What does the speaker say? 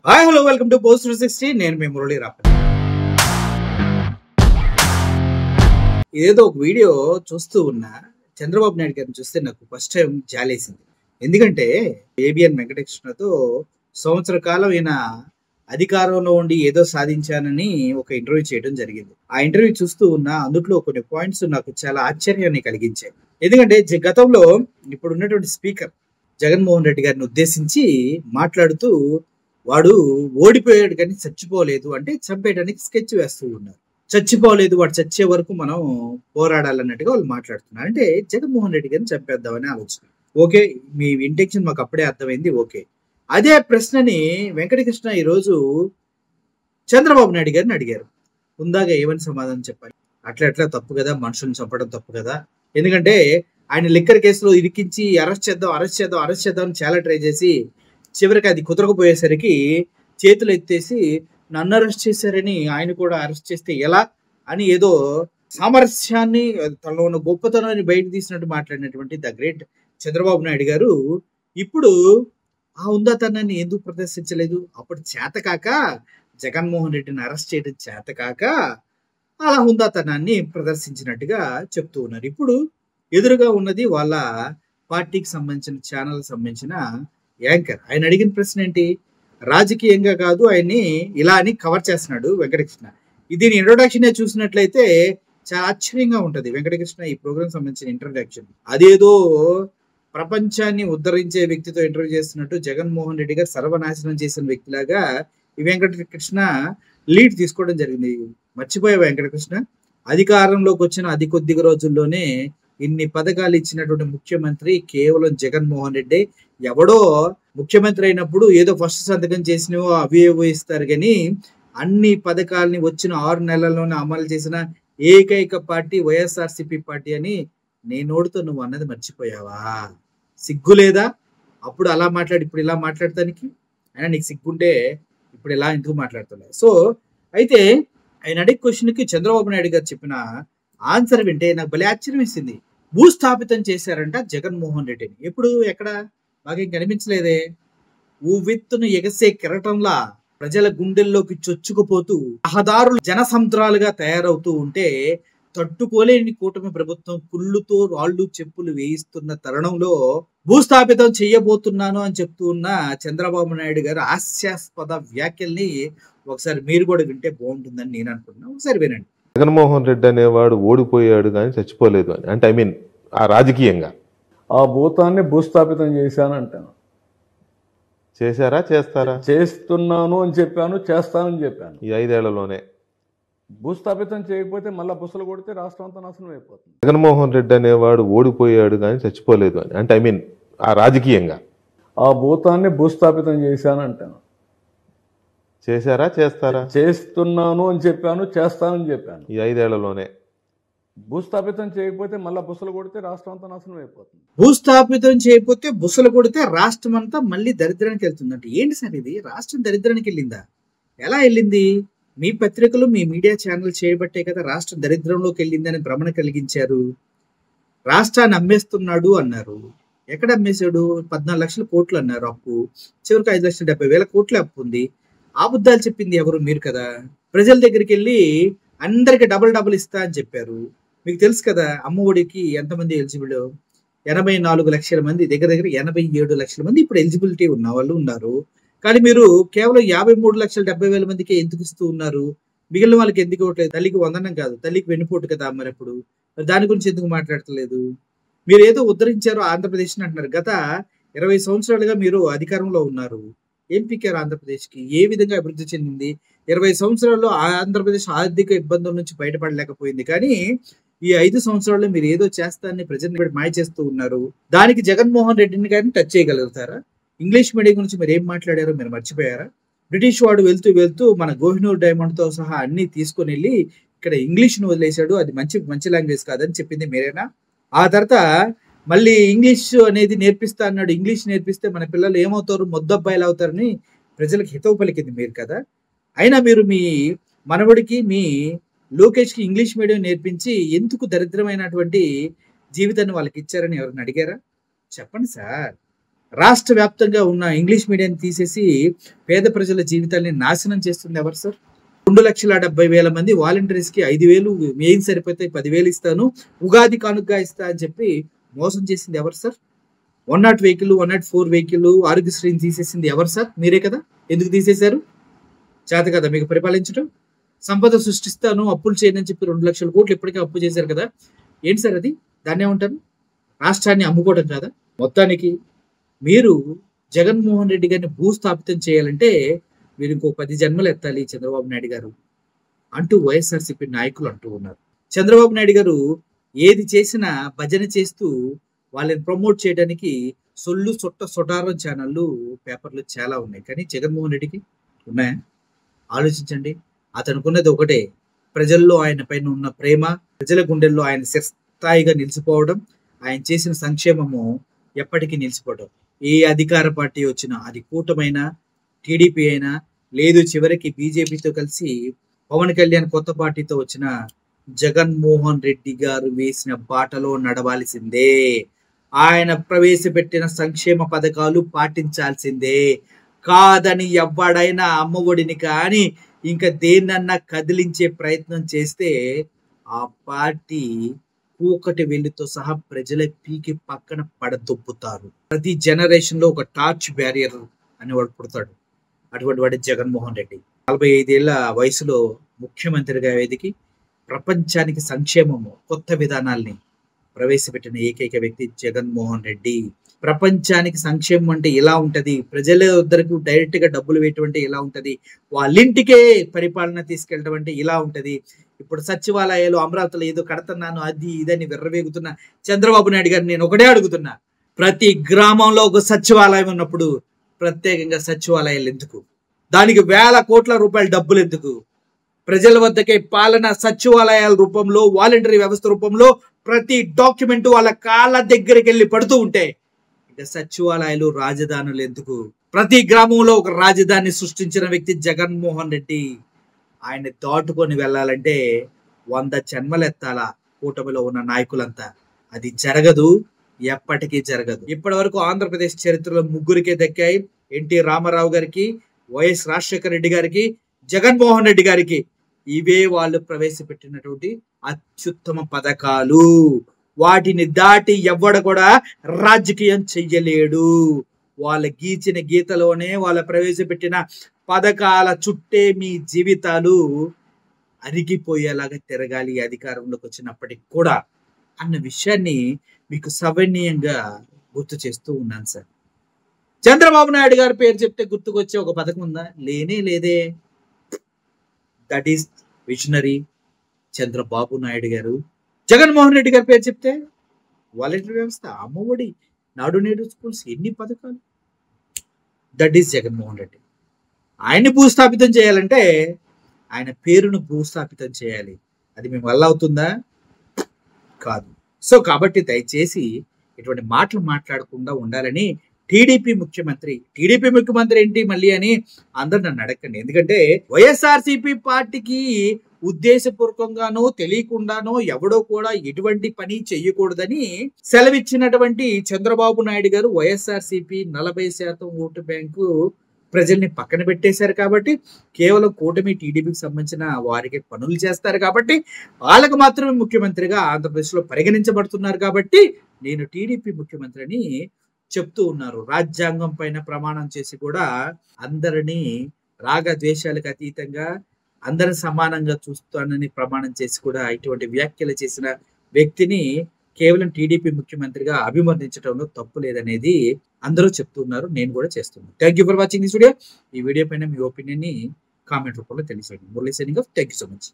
Hi hello welcome to post 360. నేను మీ మురళీ రాపల్లి. ఏదో ఒక వీడియో చూస్తూ ఉన్నా, చంద్రబాబు నాయుడు గారిని చూస్తే నాకు ఫస్ట్ టైం జాలేసింది. ఎందుకంటే ఏబిఎన్ వెంకటకృష్ణతో సంవత్సర కాలం ఈయన అధికారంలో ఉండి ఏదో సాధించానని ఒక ఇంటర్వ్యూ చేయడం జరిగింది. ఆ ఇంటర్వ్యూ చూస్తూ ఉన్నా, అందులో కొన్ని పాయింట్స్ నాకు చాలా ఆశ్చర్యాన్ని కలిగించాయి. ఎందుకంటే గతంలో ఇప్పుడు ఉన్నటువంటి స్పీకర్ జగన్మోహన్ రెడ్డి గారిని ఉద్దేశించి మాట్లాడుతూ, వాడు ఓడిపోయాడు కానీ చచ్చిపోలేదు అంటే చంపేయడానికి స్కెచ్ వేస్తూ ఉన్నారు. చచ్చిపోలేదు, వాడు చచ్చే వరకు మనం పోరాడాలన్నట్టుగా వాళ్ళు మాట్లాడుతున్నారు. అంటే జగన్మోహన్ రెడ్డి గారిని చంపేద్దామని ఆలోచన. ఓకే, మీ ఇంటెన్షన్ మాకు అప్పుడే అర్థమైంది. ఓకే, అదే ప్రశ్నని వెంకటకృష్ణ ఈరోజు చంద్రబాబు నాయుడు గారిని అడిగారు. ముందాగా ఏమని సమాధానం చెప్పాలి? అట్లా తప్పు కదా, మనుషులను చంపడం తప్పు కదా. ఎందుకంటే ఆయన లిక్కర్ కేసులో ఇరికించి అరెస్ట్ చేద్దాం అని చాలా ట్రై చేసి చివరికి అది కుదరకపోయేసరికి చేతులు ఎత్తేసి నన్ను అరెస్ట్ చేశారని ఆయన కూడా అరెస్ట్ చేస్తే ఎలా అని ఏదో సామరస్యాన్ని, తనలో ఉన్న గొప్పతనాన్ని బయట తీసినట్టు మాట్లాడినటువంటి ద గ్రేట్ చంద్రబాబు నాయుడు గారు ఇప్పుడు ఆ ఉందాతనాన్ని ఎందుకు ప్రదర్శించలేదు? అప్పుడు చేతకాక, జగన్మోహన్ రెడ్డిని అరెస్ట్ చేయడం చేతకాక అలా హుందాతనాన్ని ప్రదర్శించినట్టుగా చెప్తూ ఉన్నారు. ఇప్పుడు ఎదురుగా ఉన్నది వాళ్ళ పార్టీకి సంబంధించిన ఛానల్ సంబంధించిన యాంకర్. ఆయన అడిగిన ప్రశ్న ఏంటి? రాజకీయంగా కాదు, ఆయన్ని ఇలా అని కవర్ చేస్తున్నాడు వెంకటకృష్ణ. దీని ఇంట్రొడక్షన్ చూసినట్లయితే చాలా ఆశ్చర్యంగా ఉంటది. వెంకటకృష్ణ ఈ ప్రోగ్రామ్ సంబంధించిన ఇంట్రొడక్షన్ అదేదో ప్రపంచాన్ని ఉద్ధరించే వ్యక్తితో ఇంటర్వ్యూ చేస్తున్నట్టు, జగన్మోహన్ రెడ్డి గారు సర్వనాశనం చేసిన వ్యక్తిలాగా ఈ వెంకటకృష్ణ లీడ్ తీసుకోవడం జరిగింది. మర్చిపోయే వెంకటకృష్ణ, అధికారంలోకి వచ్చిన అతి కొద్ది రోజుల్లోనే ఇన్ని పథకాలు ఇచ్చినటువంటి ముఖ్యమంత్రి కేవలం జగన్మోహన్ రెడ్డి. ఎవడో ముఖ్యమంత్రి అయినప్పుడు ఏదో ఫస్ట్ సంతకం చేసినవో అవి ఇస్తారు కానీ అన్ని పథకాలని వచ్చిన 6 నెలల్లోనే అమలు చేసిన ఏకైక పార్టీ వైఎస్ఆర్సీపీ పార్టీ అని నేనోడుతో నువ్వు అన్నది మర్చిపోయావా? సిగ్గు లేదా? అప్పుడు అలా మాట్లాడి ఇప్పుడు ఇలా మాట్లాడటానికి. అయినా నీకు సిగ్గుంటే ఇప్పుడు ఇలా ఎందుకు మాట్లాడుతున్నా? సో అయితే ఆయన అడిగే క్వశ్చన్కి చంద్రబాబు నాయుడు గారు చెప్పిన ఆన్సర్ వింటే నాకు భలే ఆశ్చర్యం వేసింది. భూస్థాపితం చేశారంట జగన్మోహన్ రెడ్డిని. ఎప్పుడు, ఎక్కడ? మాకేం కనిపించలేదే. ఊవిత్తును ఎగసే కెరటంలా ప్రజల గుండెల్లోకి చొచ్చుకుపోతూ రహదారులు జనసముద్రాలుగా తయారవుతూ ఉంటే తట్టుకోలేని కూటమి ప్రభుత్వం కుళ్ళుతో రాళ్ళు చెప్పులు వేయిస్తున్న తరుణంలో భూస్థాపితం చేయబోతున్నాను అని చెప్తూ ఉన్న చంద్రబాబు నాయుడు గారు హాస్యాస్పద వ్యాఖ్యల్ని ఒకసారి మీరు కూడా వింటే బాగుంటుందని నేను అనుకుంటున్నాను. ఒకసారి వినండి. జగన్మోహన్ రెడ్డి అనేవాడు ఓడిపోయాడు కానీ చచ్చిపోలేదు అని. అంటే ఆ రాజకీయంగా ఆ భూతాన్ని భూస్థాపితం చేశానంటాను. చేశారా, చేస్తారా? చేస్తున్నాను అని చెప్పాను, చేస్తానని చెప్పాను. ఈ 5 ఏళ్లలోనే భూస్థాపితం చేయకపోతే మళ్ళీ బుసలు కొడితే రాష్ట్రం అంతా నాశనం అయిపోతుంది. జగన్మోహన్ రెడ్డి అనేవాడు ఓడిపోయాడు కానీ చచ్చిపోలేదు అని. అంటే ఆ రాజకీయంగా ఆ భూతాన్ని భూస్థాపితం చేశానంటాను. చేశారా, చేస్తారా? చేస్తున్నాను అని చెప్పాను, చేస్తానని చెప్పాను. ఈ 5 ఏళ్లలోనే భూస్థాపితం చేయకపోతే మళ్ళీ బుసలు కొడితే రాష్ట్రం అంతా నాశనం అయిపోతుంది. భూస్థాపితం చేయకపోతే బుసలు కొడితే రాష్ట్రం అంతా మళ్ళీ దరిద్రానికి వెళ్తుందంటే ఏంటి సార్ ఇది? రాష్ట్రం దరిద్రానికి వెళ్ళిందా? ఎలా వెళ్ళింది? మీ పత్రికలు, మీ మీడియా ఛానల్ చేయబట్టే కదా రాష్ట్రం దరిద్రంలోకి వెళ్ళిందని భ్రమణ కలిగించారు. రాష్ట్రాన్ని అమ్మేస్తున్నాడు అన్నారు. ఎక్కడ అమ్మేశాడు? 14 లక్షల కోట్లు అన్నారు అప్పు. చివరికి 5,70,000 కోట్ల అప్పు ఉంది. ఆ బుద్ధాలు చెప్పింది ఎవరు? మీరు కదా. ప్రజల దగ్గరికి వెళ్ళి అందరికి డబుల్ ఇస్తా అని చెప్పారు. మీకు తెలుసు కదా అమ్మ ఒడికి ఎంతమంది ఎలిజిబుల్? 84 లక్షల మంది, దగ్గర 87 లక్షల మంది ఇప్పుడు ఎలిజిబిలిటీ ఉన్న వాళ్ళు ఉన్నారు. కానీ మీరు కేవలం 53,70,000 మందికి ఎందుకు ఇస్తూ ఉన్నారు? మిగిలిన వాళ్ళకి ఎందుకు ఇవ్వట్లేదు? తల్లికి వందనం కాదు, తల్లికి వెన్నుపోటు కదా. మరి అప్పుడు దాని గురించి ఎందుకు మాట్లాడతలేదు? మీరు ఏదో ఉద్ధరించారు ఆంధ్రప్రదేశ్ అంటున్నారు. గత 20 సంవత్సరాలుగా మీరు అధికారంలో ఉన్నారు. ఏం పీకారు ఆంధ్రప్రదేశ్కి? ఏ విధంగా అభివృద్ధి చెందింది? 20 సంవత్సరాల్లో ఆంధ్రప్రదేశ్ ఆర్థిక ఇబ్బందుల నుంచి బయటపడలేకపోయింది. కానీ ఈ 5 సంవత్సరాల్లో మీరు ఏదో చేస్తారని ప్రజల్ని మాయ చేస్తూ ఉన్నారు. దానికి జగన్మోహన్ రెడ్డిని గారిని టచ్ చేయగలుగుతారా? ఇంగ్లీష్ మీడియం గురించి మీరు ఏం మాట్లాడారో మీరు మర్చిపోయారా? బ్రిటిష్ వాడు వెళ్తూ మన కోహినూర్ డైమండ్ తో సహా అన్ని తీసుకుని వెళ్ళి ఇక్కడ ఇంగ్లీష్ను వదిలేశాడు, అది మంచి లాంగ్వేజ్ కాదని చెప్పింది మీరేనా? ఆ తర్వాత మళ్ళీ ఇంగ్లీష్ అనేది నేర్పిస్తా అన్నాడు. ఇంగ్లీష్ నేర్పిస్తే మన పిల్లలు ఏమవుతారు? మొద్దబ్బాయిలు అవుతారని ప్రజలకు హితవు పలికింది మీరు కదా. అయినా మీరు మీ మనవడికి, మీ లోకేష్కి ఇంగ్లీష్ మీడియం నేర్పించి ఎందుకు దరిద్రమైనటువంటి జీవితాన్ని వాళ్ళకి ఇచ్చారని ఎవరిని అడిగారా? చెప్పండి సార్. రాష్ట్ర వ్యాప్తంగా ఉన్న ఇంగ్లీష్ మీడియాన్ని తీసేసి పేద ప్రజల జీవితాన్ని నాశనం చేస్తుంది ఎవరు సార్? 2,70,000 మంది వాలంటీర్స్ కి 5,000 ఏం సరిపోతే 10,000 ఇస్తాను, ఉగాది కానుకగా ఇస్తా అని చెప్పి మోసం చేసింది ఎవరు సార్? 108 వెహికల్, 104 వెహికల్, ఆరోగ్యశ్రీని తీసేసింది ఎవరు సార్? మీరే కదా. ఎందుకు తీసేశారు? చేత కదా మీకు పరిపాలించడం. సంపద సృష్టిస్తాను, అప్పులు చేయనని చెప్పి 2 లక్షల కోట్లు ఇప్పటికే అప్పు చేశారు కదా. ఏంటి సార్ అది? దాన్ని ఏమంటారు? రాష్ట్రాన్ని అమ్ముకోవడం కాదా? మొత్తానికి మీరు జగన్మోహన్ రెడ్డి గారిని భూస్థాపితం చేయాలంటే మీరు ఇంకో 10 జన్మలు ఎత్తాలి చంద్రబాబు నాయుడు గారు అంటూ వైఎస్ఆర్సీపీ నాయకులు అంటూ ఉన్నారు. చంద్రబాబు నాయుడు గారు ఏది చేసినా భజన చేస్తూ వాళ్ళని ప్రమోట్ చేయడానికి సొల్లు సొటారం ఛానళ్ళు, పేపర్లు చాలా ఉన్నాయి. కానీ జగన్మోహన్ రెడ్డికి ఉన్నాయా? ఆలోచించండి. అతనుకున్నది ఒకటే, ప్రజల్లో ఆయన పైన ఉన్న ప్రేమ, ప్రజల గుండెల్లో ఆయన స్థాయిగా నిలిచిపోవడం, ఆయన చేసిన సంక్షేమము ఎప్పటికీ నిలిచిపోవడం. ఏ అధికార పార్టీ వచ్చినా, అది కూటమైనా టీడీపీ అయినా, లేదు చివరికి బీజేపీతో కలిసి పవన్ కళ్యాణ్ కొత్త పార్టీతో వచ్చిన జగన్మోహన్ రెడ్డి గారు వేసిన బాటలో నడవాల్సిందే. ఆయన ప్రవేశపెట్టిన సంక్షేమ పథకాలు పాటించాల్సిందే. కాదని ఎవడైనా అమ్మఒడిని కానీ ఇంకా దేన్నన్నా కదిలించే ప్రయత్నం చేస్తే ఆ పార్టీ కూకటి వెళ్లితో సహా ప్రజల పీకి పక్కన పడదొబ్బుతారు. ప్రతి జనరేషన్ లో ఒక టార్చ్ బ్యారియర్ అనేవాడు పుడతాడు. అటువంటి వాడి జగన్మోహన్ రెడ్డి. 45 ఏళ్ల వయసులో ముఖ్యమంత్రిగా ఎదిగి ప్రపంచానికి సంక్షేమము, కొత్త విధానాల్ని ప్రవేశపెట్టిన ఏకైక వ్యక్తి జగన్మోహన్ రెడ్డి. ప్రపంచానికి సంక్షేమం అంటే ఎలా ఉంటది, ప్రజల వద్దకు డైరెక్ట్ గా డబ్బులు వేయటం అంటే ఎలా ఉంటది, వాళ్ళింటికే పరిపాలన తీసుకెళ్ళటం అంటే ఇలా ఉంటది. ఇప్పుడు సచివాలయాలు అమరావతిలో ఏదో కడతన్నాను అది ఇదని విర్రవేగుతున్న చంద్రబాబు నాయుడు గారిని నేను ఒకటే అడుగుతున్నా, ప్రతి గ్రామంలో ఒక సచివాలయం ఉన్నప్పుడు ప్రత్యేకంగా సచివాలయాలు ఎందుకు? దానికి వేల కోట్ల రూపాయల డబ్బులు ఎందుకు? ప్రజల వద్దకే పాలన సచివాలయాల రూపంలో, వాలంటరీ వ్యవస్థ రూపంలో ప్రతి డాక్యుమెంట్ వాళ్ళ కాళ్ళ దగ్గరికి వెళ్ళి పడుతూ ఉంటే ఇక సచివాలయాలు, రాజధానులు ఎందుకు? ప్రతి గ్రామంలో ఒక రాజధాని సృష్టించిన వ్యక్తి జగన్మోహన్ రెడ్డి. ఆయన దాటుకొని వెళ్ళాలంటే 100 జన్మలెత్తాల కూటమిలో ఉన్న నాయకులంతా. అది జరగదు, ఎప్పటికీ జరగదు. ఇప్పటి వరకు ఆంధ్రప్రదేశ్ చరిత్రలో 3 దక్కాయి. ఎన్టీ రామారావు గారికి, వైఎస్ రాజశేఖర రెడ్డి గారికి, జగన్మోహన్ రెడ్డి గారికి. ఇవే వాళ్ళు ప్రవేశపెట్టినటువంటి అత్యుత్తమ పథకాలు. వాటిని దాటి ఎవ్వడ కూడా రాజకీయం చెయ్యలేడు. వాళ్ళ గీచిన గీతలోనే, వాళ్ళ ప్రవేశపెట్టిన పథకాల చుట్టే మీ జీవితాలు అరిగిపోయేలాగా తిరగాలి అధికారంలోకి వచ్చినప్పటికి కూడా అన్న విషయాన్ని మీకు సవినయంగా గుర్తు చేస్తూ ఉన్నాను సార్. చంద్రబాబు నాయుడు గారి పేరు చెప్తే గుర్తుకొచ్చే ఒక పథకం ఉందా? లేనే లేదే. That is visionary Chandrababu Naidu గారు. జగన్మోహన్ రెడ్డి గారి పేరు చెప్తే వాలంటరీ వ్యవస్థ, అమ్మఒడి, నాడు నేడు స్కూల్స్, ఎన్ని పథకాలు. That is Jaganmohan Reddy. ఆయన్ని భూస్థాపితం చేయాలంటే ఆయన పేరును భూస్థాపితం చేయాలి. అది మేము వల్ల అవుతుందా? కాదు. సో కాబట్టి దయచేసి ఇటువంటి మాటలు మాట్లాడకుండా ఉండాలని టీడీపీ ముఖ్యమంత్రి ఏంటి మళ్ళీ అని అందరు నన్ను అడగండి. ఎందుకంటే వైఎస్ఆర్సీపీ పార్టీకి ఉద్దేశపూర్వకంగానో తెలియకుండానో ఎవడో కూడా ఎటువంటి పని చెయ్యకూడదని సెలవిచ్చినటువంటి చంద్రబాబు నాయుడు గారు వైఎస్ఆర్సీపీ 40% ఓటు బ్యాంకు ప్రజల్ని పక్కన పెట్టేశారు. కాబట్టి కేవలం కూటమి టీడీపీకి సంబంధించిన వారికి పనులు చేస్తారు కాబట్టి వాళ్ళకు మాత్రమే ముఖ్యమంత్రిగా ఆంధ్రప్రదేశ్లో పరిగణించబడుతున్నారు. కాబట్టి నేను టీడీపీ ముఖ్యమంత్రి అని చెప్తూ ఉన్నారు. రాజ్యాంగం పైన ప్రమాణం చేసి కూడా అందరినీ రాగద్వేషాలకు అతీతంగా అందరిని సమానంగా చూస్తానని ప్రమాణం చేసి కూడా ఇటువంటి వ్యాఖ్యలు చేసిన వ్యక్తిని కేవలం టీడీపీ ముఖ్యమంత్రిగా అభివర్ణించడంలో తప్పు లేదనేది అందరూ చెప్తున్నారు. నేను కూడా చేస్తున్నాను. Thank you for watching this video. ఈ వీడియో పైన మీ ఒపీనియన్ ని కామెంట్ రూపంలో తెలియజేయండి. Murali signing off. Thank you so much.